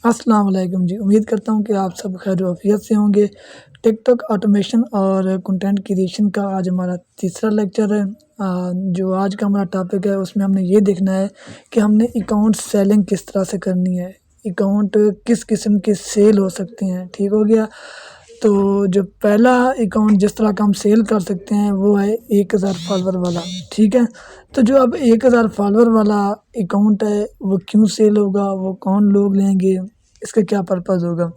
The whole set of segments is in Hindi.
अस्सलाम वालेकुम जी। उम्मीद करता हूँ कि आप सब खैर वाफियत से होंगे। टिकटॉक ऑटोमेशन और कंटेंट क्रिएशन का आज हमारा तीसरा लेक्चर है। जो आज का हमारा टॉपिक है उसमें हमने ये देखना है कि हमने अकाउंट सेलिंग किस तरह से करनी है, अकाउंट किस किस्म के सेल हो सकते हैं। ठीक हो गया। तो जो पहला अकाउंट जिस तरह का हम सेल कर सकते हैं वो है 1000 फॉलोवर वाला। ठीक है। तो जो अब 1000 फॉलोवर वाला अकाउंट है वो क्यों सेल होगा, वो कौन लोग लेंगे, इसका क्या पर्पज़ होगा।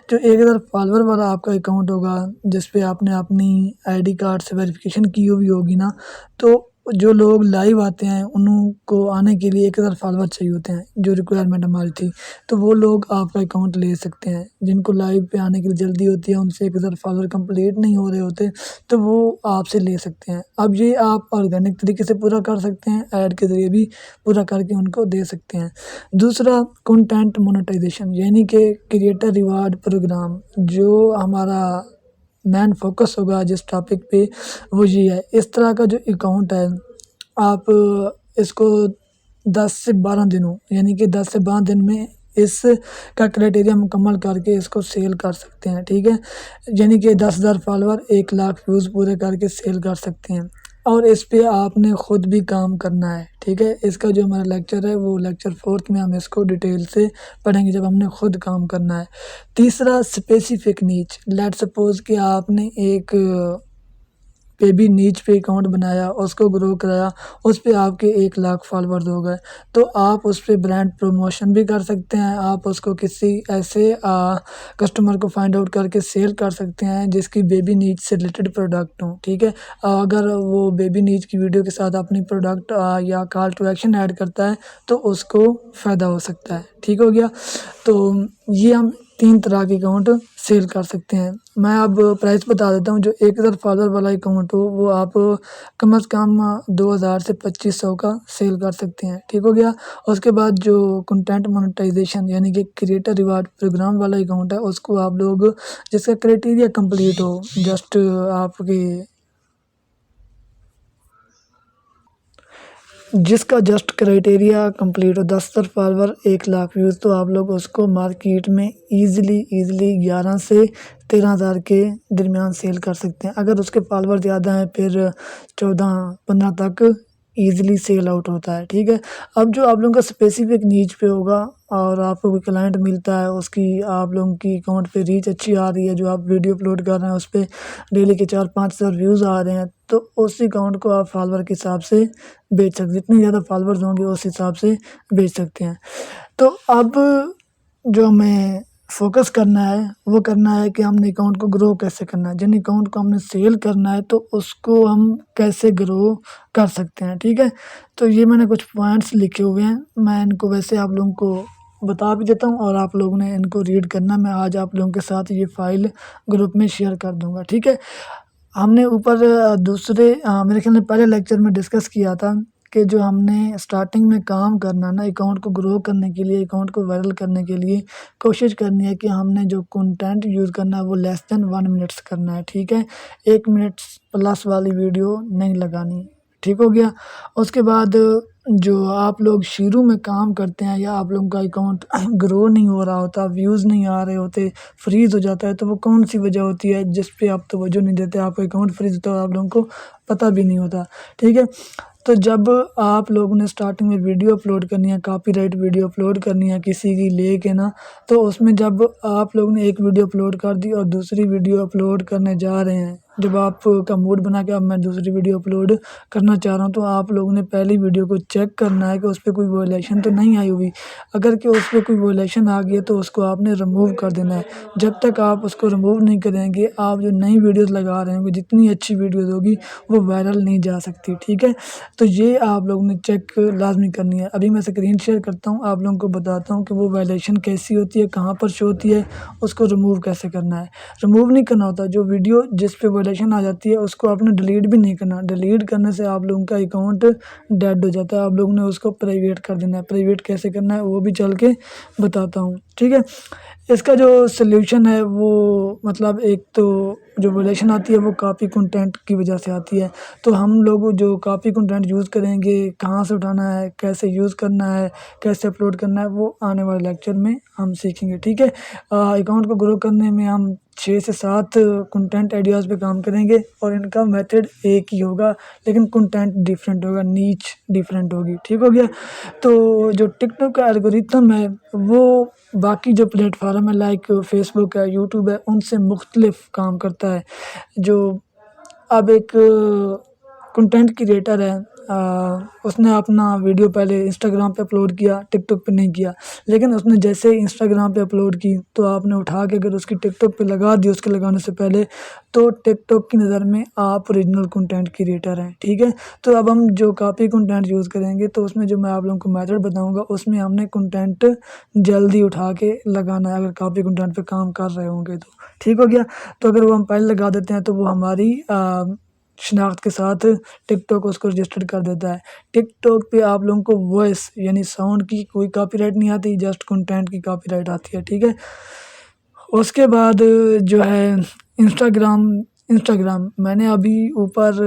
जो 1000 फॉलोवर वाला आपका अकाउंट होगा जिस पे आपने अपनी आईडी कार्ड से वेरिफिकेशन की हुई होगी ना, तो जो लोग लाइव आते हैं उनको आने के लिए 1000 फॉलोवर चाहिए होते हैं, जो रिक्वायरमेंट हमारी थी। तो वो लोग आपका अकाउंट ले सकते हैं जिनको लाइव पे आने के लिए जल्दी होती है, उनसे 1000 फॉलोवर कंप्लीट नहीं हो रहे होते, तो वो आपसे ले सकते हैं। अब ये आप ऑर्गेनिक तरीके से पूरा कर सकते हैं, ऐड के ज़रिए भी पूरा करके उनको दे सकते हैं। दूसरा कंटेंट मोनेटाइजेशन यानी कि क्रिएटर रिवार्ड प्रोग्राम, जो हमारा मेन फोकस होगा जिस टॉपिक पे वो ये है। इस तरह का जो अकाउंट है आप इसको 10 से 12 दिनों यानी कि 10 से 12 दिन में इसका क्राइटेरिया मुकम्मल करके इसको सेल कर सकते हैं। ठीक है। यानी कि 10,000 फॉलोवर 1 लाख व्यूज़ पूरे करके सेल कर सकते हैं और इस पे आपने ख़ुद भी काम करना है। ठीक है। इसका जो हमारा लेक्चर है वो लेक्चर 4th में हम इसको डिटेल से पढ़ेंगे जब हमने ख़ुद काम करना है। तीसरा स्पेसिफिक नीच, लेट्स सपोज़ कि आपने एक बेबी नीच पे अकाउंट बनाया, उसको ग्रो कराया, उस पे आपके 1 लाख फॉलोवर्स हो गए, तो आप उस पे ब्रांड प्रमोशन भी कर सकते हैं। आप उसको किसी ऐसे कस्टमर को फाइंड आउट करके सेल कर सकते हैं जिसकी बेबी नीच से रिलेटेड प्रोडक्ट हो। ठीक है। अगर वो बेबी नीच की वीडियो के साथ अपनी प्रोडक्ट या कॉल टू एक्शन ऐड करता है तो उसको फ़ायदा हो सकता है। ठीक हो गया। तो ये हम 3 तरह के अकाउंट सेल कर सकते हैं। मैं अब प्राइस बता देता हूँ। जो 1000 फॉलोवर वाला अकाउंट हो वो आप कम से कम 2000 से 2500 का सेल कर सकते हैं। ठीक हो गया। उसके बाद जो कंटेंट मोनेटाइजेशन यानी कि क्रिएटर रिवार्ड प्रोग्राम वाला अकाउंट है उसको आप लोग जिसका क्राइटेरिया कंप्लीट हो, जस्ट आपके जिसका जस्ट क्राइटेरिया कंप्लीट हो, 10,000 फॉलोवर 1 लाख व्यूज़, तो आप लोग उसको मार्केट में ईज़िली 11 से 13,000 के दरमियान सेल कर सकते हैं। अगर उसके फॉलोवर ज़्यादा हैं फिर 14-15 तक ईज़िली सेल आउट होता है। ठीक है। अब जो आप लोगों का स्पेसिफिक नीच पे होगा और आपको कोई क्लाइंट मिलता है, उसकी आप लोगों की अकाउंट पे रीच अच्छी आ रही है, जो आप वीडियो अपलोड कर रहे हैं उस पे डेली के 4-5 हज़ार व्यूज़ आ रहे हैं, तो उस अकाउंट को आप फॉलोवर के हिसाब से बेच सकते, जितने ज़्यादा फॉलोवर्स होंगे उस हिसाब से बेच सकते हैं। तो अब जो हमें फ़ोकस करना है वो करना है कि हमने अकाउंट को ग्रो कैसे करना है। जिन अकाउंट को हमने सेल करना है तो उसको हम कैसे ग्रो कर सकते हैं। ठीक है। तो ये मैंने कुछ पॉइंट्स लिखे हुए हैं, मैं इनको वैसे आप लोगों को बता भी देता हूँ और आप लोगों ने इनको रीड करना। मैं आज आप लोगों के साथ ये फ़ाइल ग्रुप में शेयर कर दूँगा। ठीक है। हमने ऊपर मेरे ख्याल में पहले लेक्चर में डिस्कस किया था कि जो हमने स्टार्टिंग में काम करना है ना अकाउंट को ग्रो करने के लिए, अकाउंट को वायरल करने के लिए कोशिश करनी है कि हमने जो कंटेंट यूज़ करना है वो लेस देन 1 मिनट्स करना है। ठीक है। 1 मिनट प्लस वाली वीडियो नहीं लगानी। ठीक हो गया। उसके बाद जो आप लोग शुरू में काम करते हैं या आप लोगों का अकाउंट ग्रो नहीं हो रहा होता, व्यूज़ नहीं आ रहे होते, फ्रीज़ हो जाता है, तो वो कौन सी वजह होती है जिस पे आप तवज्जो नहीं देते, आपका अकाउंट फ्रीज़ होता है, आप लोगों को पता भी नहीं होता। ठीक है। तो जब आप लोगों ने स्टार्टिंग में वीडियो अपलोड करनी है, कॉपीराइट वीडियो अपलोड करनी है किसी की लेके ना, तो उसमें जब आप लोगों ने एक वीडियो अपलोड कर दी और दूसरी वीडियो अपलोड करने जा रहे हैं, जब आपका मूड बना के अब मैं दूसरी वीडियो अपलोड करना चाह रहा हूँ, तो आप लोगों ने पहली वीडियो को चेक करना है कि उस पे कोई वायलेशन तो नहीं आई हुई। अगर कि उस पे कोई वायलेशन आ गई है तो उसको आपने रिमूव कर देना है। जब तक आप उसको रिमूव नहीं करेंगे, आप जो नई वीडियोज़ लगा रहे होंगे, जितनी अच्छी वीडियोज़ होगी वो वायरल नहीं जा सकती। ठीक है। तो ये आप लोगों ने चेक लाज़मी करनी है। अभी मैं स्क्रीन शेयर करता हूँ, आप लोगों को बताता हूँ कि वो वायलेशन कैसी होती है, कहाँ पर शो होती है, उसको रिमूव कैसे करना है। रिमूव नहीं करना होता, जो वीडियो जिस पे वायलेशन आ जाती है उसको आपने डिलीट भी नहीं करना। डिलीट करने से आप लोगों का अकाउंट डेड हो जाता है, आप लोगों ने उसको प्राइवेट कर देना है। प्राइवेट कैसे करना है वो भी चल के बताता हूँ। ठीक है। इसका जो सॉल्यूशन है वो मतलब एक तो जो वैल्यूएशन आती है वो कॉपी कंटेंट की वजह से आती है। तो हम लोग जो कॉपी कंटेंट यूज़ करेंगे, कहाँ से उठाना है, कैसे यूज़ करना है, कैसे अपलोड करना है, वो आने वाले लेक्चर में हम सीखेंगे, ठीक है। अकाउंट को ग्रो करने में हम 6 से 7 कंटेंट आइडियाज़ पे काम करेंगे और इनका मेथड एक ही होगा, लेकिन कंटेंट डिफरेंट होगा, नीच डिफरेंट होगी, ठीक हो गया। तो जो टिकटॉक का एल्गोरिथम है वो बाकी जो प्लेटफॉर्म है लाइक फेसबुक है, यूट्यूब है, उनसे मुख्तलिफ काम करता है। जो अब एक कंटेंट क्रिएटर है, उसने अपना वीडियो पहले इंस्टाग्राम पे अपलोड किया, टिकटॉक पे नहीं किया। लेकिन उसने जैसे ही इंस्टाग्राम पे अपलोड की तो आपने उठा के अगर उसकी टिकटॉक पे लगा दी उसके लगाने से पहले, तो टिकटॉक की नज़र में आप ओरिजिनल कंटेंट क्रिएटर हैं, ठीक है। तो अब हम जो कॉपी कंटेंट यूज़ करेंगे तो उसमें जो मैं आप लोगों को मेथड बताऊंगा उसमें हमने कंटेंट जल्दी उठा के लगाना है, अगर कॉपी कंटेंट पे काम कर रहे होंगे तो, ठीक हो गया। तो अगर वो हम पहले लगा देते हैं तो वो हमारी शनाख्त के साथ टिकटॉक उसको रजिस्टर्ड कर देता है। टिकटॉक पे आप लोगों को वॉइस यानी साउंड की कोई कॉपीराइट नहीं आती, जस्ट कंटेंट की कॉपीराइट आती है, ठीक है। उसके बाद जो है इंस्टाग्राम इंस्टाग्राम मैंने अभी ऊपर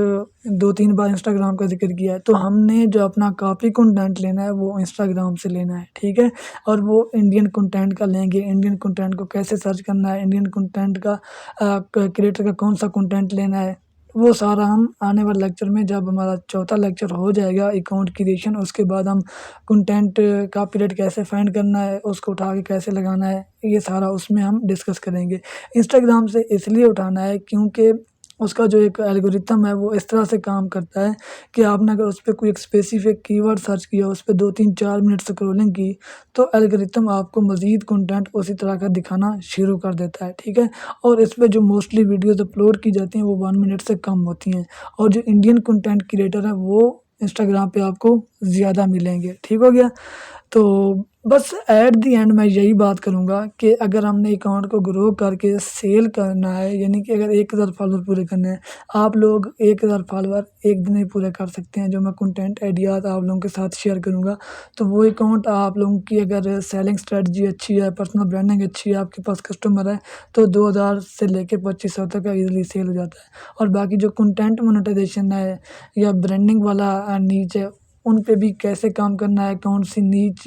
2-3 बार इंस्टाग्राम का ज़िक्र किया है, तो हमने जो अपना कॉपी कंटेंट लेना है वो इंस्टाग्राम से लेना है, ठीक है। और वो इंडियन कंटेंट का लेंगे, इंडियन कंटेंट को कैसे सर्च करना है, इंडियन कंटेंट का क्रिएटर का कौन सा कंटेंट लेना है, वो सारा हम आने वाले लेक्चर में, जब हमारा चौथा लेक्चर हो जाएगा अकाउंट क्रिएशन, उसके बाद हम कंटेंट कॉपीराइट कैसे फाइंड करना है, उसको उठा के कैसे लगाना है, ये सारा उसमें हम डिस्कस करेंगे। इंस्टाग्राम से इसलिए उठाना है क्योंकि उसका जो एक एल्गोरिथम है वो इस तरह से काम करता है कि आपने अगर उस पे कोई एक स्पेसिफिक कीवर्ड सर्च किया, उस पे 2-3-4 मिनट स्क्रॉलिंग की, तो एल्गोरिथम आपको मज़ीद कंटेंट उसी तरह का दिखाना शुरू कर देता है, ठीक है। और इस पे जो मोस्टली वीडियोज़ अपलोड की जाती हैं वो 1 मिनट से कम होती हैं, और जो इंडियन कंटेंट क्रिएटर हैं वो इंस्टाग्राम पे आपको ज़्यादा मिलेंगे, ठीक हो गया। तो बस एट द एंड मैं यही बात करूँगा कि अगर हमने अकाउंट को ग्रो करके सेल करना है, यानी कि अगर 1000 फॉलोअर पूरे करने हैं, आप लोग 1000 फॉलोअर एक दिन में पूरे कर सकते हैं। जो मैं कंटेंट आइडियाज़ आप लोगों के साथ शेयर करूँगा, तो वो अकाउंट आप लोगों की अगर सेलिंग स्ट्रेटजी अच्छी है, पर्सनल ब्रांडिंग अच्छी है, आपके पास कस्टमर है, तो 2000 से लेके 2500 तक का ईज़िली सेल हो जाता है। और बाकी जो कंटेंट मोनेटाइजेशन है या ब्रांडिंग वाला नीच है, उन पे भी कैसे काम करना है, कौन सी नीच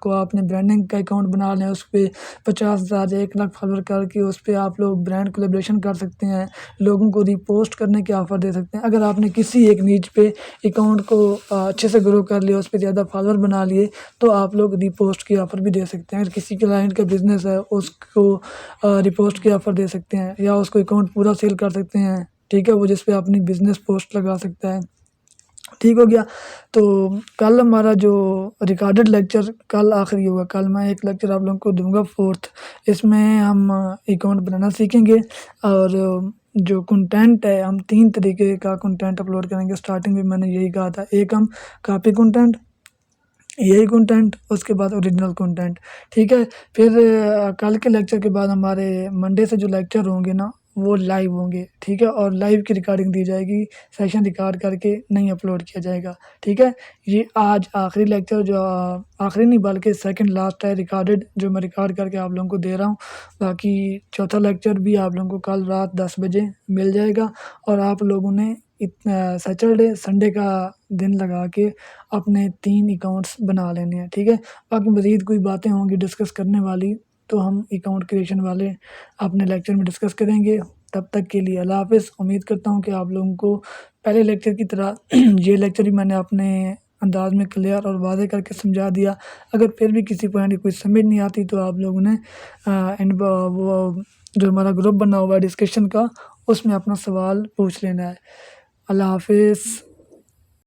को आपने ब्रांडिंग का अकाउंट बना लें, उस पे 50,000 या 1 लाख फॉलोअर करके उस पे आप लोग ब्रांड कोलैबोरेशन कर सकते हैं, लोगों को रिपोस्ट करने के ऑफ़र दे सकते हैं। अगर आपने किसी एक नीच पे अकाउंट को अच्छे से ग्रो कर लिया, उस पे ज़्यादा फॉलोअर बना लिए, तो आप लोग रिपोस्ट की ऑफ़र भी दे सकते हैं। अगर किसी क्लाइंट का बिज़नेस है उसको रिपोस्ट की ऑफ़र दे सकते हैं, या उसको अकाउंट पूरा सेल कर सकते हैं, ठीक है, वो जिस पे अपनी बिज़नेस पोस्ट लगा सकता है, ठीक हो गया। तो कल हमारा जो रिकॉर्डेड लेक्चर कल आखिरी होगा, कल मैं एक लेक्चर आप लोगों को दूंगा 4th, इसमें हम अकाउंट बनाना सीखेंगे। और जो कंटेंट है, हम 3 तरीके का कंटेंट अपलोड करेंगे। स्टार्टिंग में मैंने यही कहा था, एक हम कॉपी कंटेंट, यही कंटेंट, उसके बाद ओरिजिनल कंटेंट, ठीक है। फिर कल के लेक्चर के बाद हमारे मंडे से जो लेक्चर होंगे ना वो लाइव होंगे, ठीक है, और लाइव की रिकॉर्डिंग दी जाएगी, सेशन रिकॉर्ड करके नहीं अपलोड किया जाएगा, ठीक है। ये आज आखिरी लेक्चर, जो आखिरी नहीं बल्कि सेकंड लास्ट है रिकॉर्डेड, जो मैं रिकॉर्ड करके आप लोगों को दे रहा हूँ। बाकी चौथा लेक्चर भी आप लोगों को कल रात 10 बजे मिल जाएगा, और आप लोगों ने इतना सैटरडे संडे का दिन लगा के अपने 3 अकाउंट्स बना लेने हैं, ठीक है। बाकी मज़ीद कोई बातें होंगी डिस्कस करने वाली, तो हम अकाउंट क्रिएशन वाले अपने लेक्चर में डिस्कस करेंगे। तब तक के लिए अल्लाह हाफ़िज़। उम्मीद करता हूँ कि आप लोगों को पहले लेक्चर की तरह ये लेक्चर भी मैंने अपने अंदाज़ में क्लियर और वाज़ेह करके समझा दिया। अगर फिर भी किसी पॉइंट की कोई समझ नहीं आती तो आप लोगों ने वो जो हमारा ग्रुप बना हुआ है डिस्कशन का, उसमें अपना सवाल पूछ लेना है। अल्लाह हाफ़िज़।